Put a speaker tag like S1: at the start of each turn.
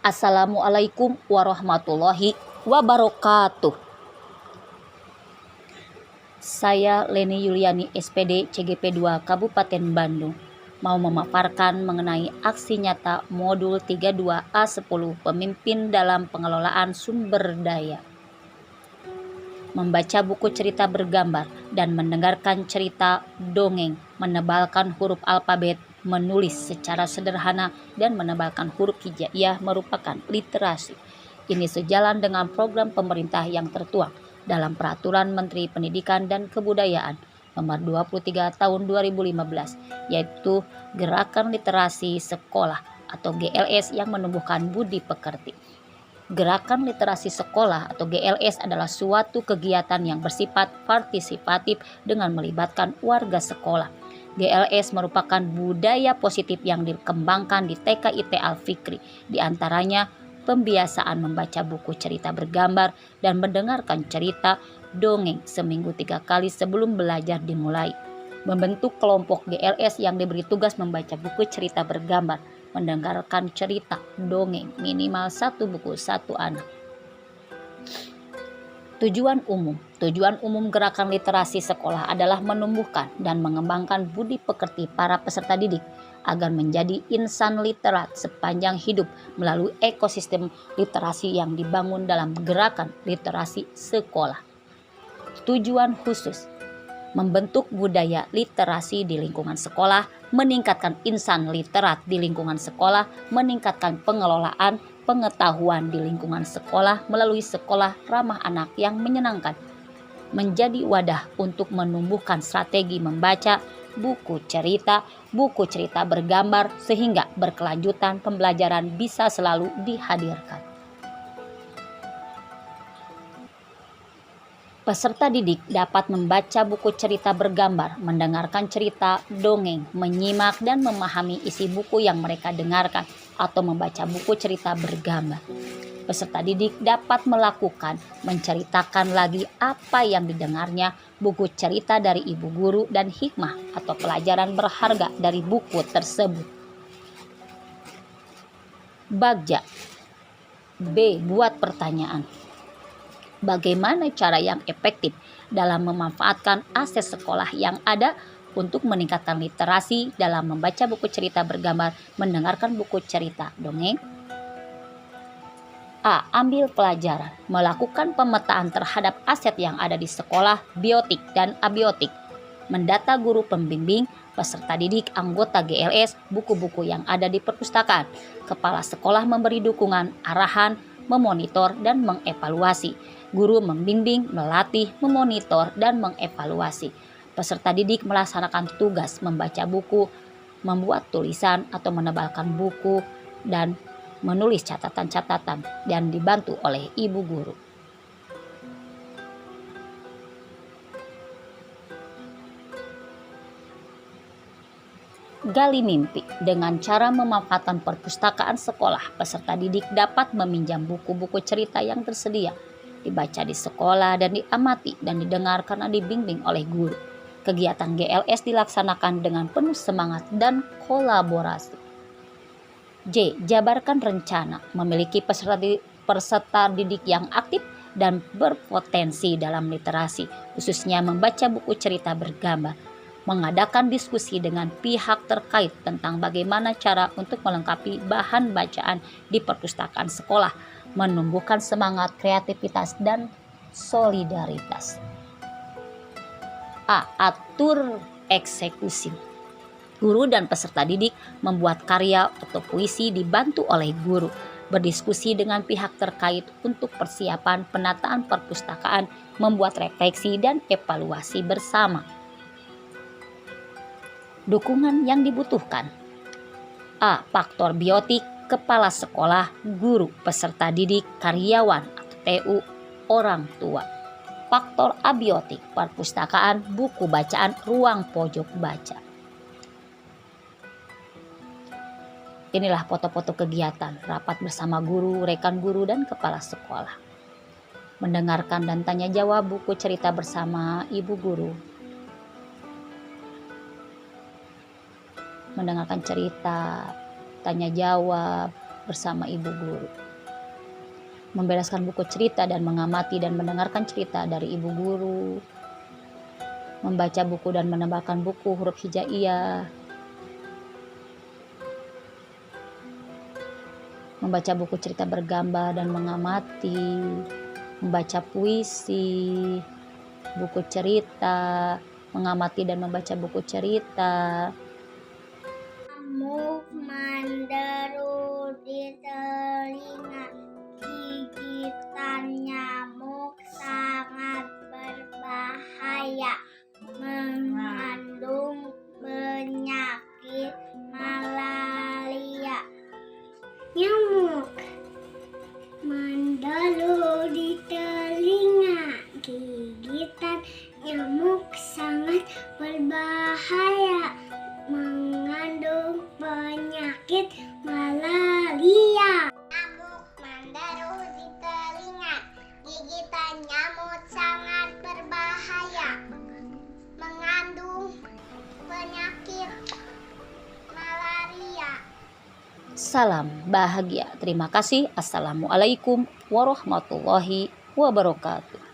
S1: Assalamualaikum warahmatullahi wabarakatuh. Saya Leni Yuliani SPD CGP 2 Kabupaten Bandung mau memaparkan mengenai aksi nyata modul 32A10 pemimpin dalam pengelolaan sumber daya. Membaca buku cerita bergambar dan mendengarkan cerita dongeng, menebalkan huruf alfabet, menulis secara sederhana dan menebalkan huruf hijaiyah merupakan literasi. Ini sejalan dengan program pemerintah yang tertuang dalam Peraturan Menteri Pendidikan dan Kebudayaan Nomor 23 Tahun 2015, yaitu Gerakan Literasi Sekolah atau GLS yang menumbuhkan budi pekerti. Gerakan Literasi Sekolah atau GLS adalah suatu kegiatan yang bersifat partisipatif dengan melibatkan warga sekolah. GLS merupakan budaya positif yang dikembangkan di TKIT Al-Fikri, di antaranya pembiasaan membaca buku cerita bergambar dan mendengarkan cerita dongeng seminggu 3 kali sebelum belajar dimulai. Membentuk kelompok GLS yang diberi tugas membaca buku cerita bergambar, mendengarkan cerita dongeng minimal 1 buku 1 anak. Tujuan umum gerakan literasi sekolah adalah menumbuhkan dan mengembangkan budi pekerti para peserta didik agar menjadi insan literat sepanjang hidup melalui ekosistem literasi yang dibangun dalam gerakan literasi sekolah. Tujuan khusus: membentuk budaya literasi di lingkungan sekolah, meningkatkan insan literat di lingkungan sekolah, meningkatkan pengelolaan pengetahuan di lingkungan sekolah melalui sekolah ramah anak yang menyenangkan, menjadi wadah untuk menumbuhkan strategi membaca buku cerita bergambar sehingga berkelanjutan pembelajaran bisa selalu dihadirkan. Peserta didik dapat membaca buku cerita bergambar, mendengarkan cerita dongeng, menyimak dan memahami isi buku yang mereka dengarkan atau membaca buku cerita bergambar. Peserta didik dapat melakukan menceritakan lagi apa yang didengarnya, buku cerita dari ibu guru dan hikmah atau pelajaran berharga dari buku tersebut. Bagja. B. Buat pertanyaan. Bagaimana cara yang efektif dalam memanfaatkan aset sekolah yang ada untuk meningkatkan literasi dalam membaca buku cerita bergambar, mendengarkan buku cerita dongeng? A. Ambil pelajaran. Melakukan pemetaan terhadap aset yang ada di sekolah, biotik dan abiotik. Mendata guru pembimbing, peserta didik, anggota GLS, buku-buku yang ada di perpustakaan. Kepala sekolah memberi dukungan, arahan, memonitor dan mengevaluasi. Guru membimbing, melatih, memonitor dan mengevaluasi. Peserta didik melaksanakan tugas membaca buku, membuat tulisan atau menebalkan buku dan menulis catatan-catatan dan dibantu oleh ibu guru. Gali mimpi. Dengan cara memanfaatkan perpustakaan sekolah, peserta didik dapat meminjam buku-buku cerita yang tersedia, dibaca di sekolah dan diamati dan didengarkan dan dibimbing oleh guru. Kegiatan GLS dilaksanakan dengan penuh semangat dan kolaborasi. J. Jabarkan rencana. Memiliki peserta didik yang aktif dan berpotensi dalam literasi, khususnya membaca buku cerita bergambar. Mengadakan diskusi dengan pihak terkait tentang bagaimana cara untuk melengkapi bahan bacaan di perpustakaan sekolah, menumbuhkan semangat kreativitas dan solidaritas. A. Atur eksekusi. Guru dan peserta didik membuat karya atau puisi dibantu oleh guru, berdiskusi dengan pihak terkait untuk persiapan penataan perpustakaan, membuat refleksi dan evaluasi bersama. Dukungan yang dibutuhkan. A. Faktor biotik, kepala sekolah, guru, peserta didik, karyawan atau TU, orang tua. Faktor abiotik, perpustakaan, buku bacaan, ruang pojok baca. Inilah foto-foto kegiatan rapat bersama guru, rekan guru, dan kepala sekolah. Mendengarkan dan tanya jawab buku cerita bersama ibu guru. Mendengarkan cerita, tanya jawab, bersama ibu guru. Membereskan buku cerita dan mengamati dan mendengarkan cerita dari ibu guru. Membaca buku dan menebalkan buku huruf hijaiyah. Membaca buku cerita bergambar dan mengamati. Membaca puisi, buku cerita, mengamati dan membaca buku cerita.
S2: Nyamuk menderu di telinga, gigitan nyamuk sangat berbahaya, mengandung penyakit malaria. Nyamuk menderu di telinga, gigitan nyamuk sangat berbahaya, mengandung penyakit malaria. Nyamuk menderu di telinga, gigitan nyamuk sangat berbahaya, mengandung penyakit malaria.
S1: Salam bahagia. Terima kasih. Assalamualaikum warahmatullahi wabarakatuh.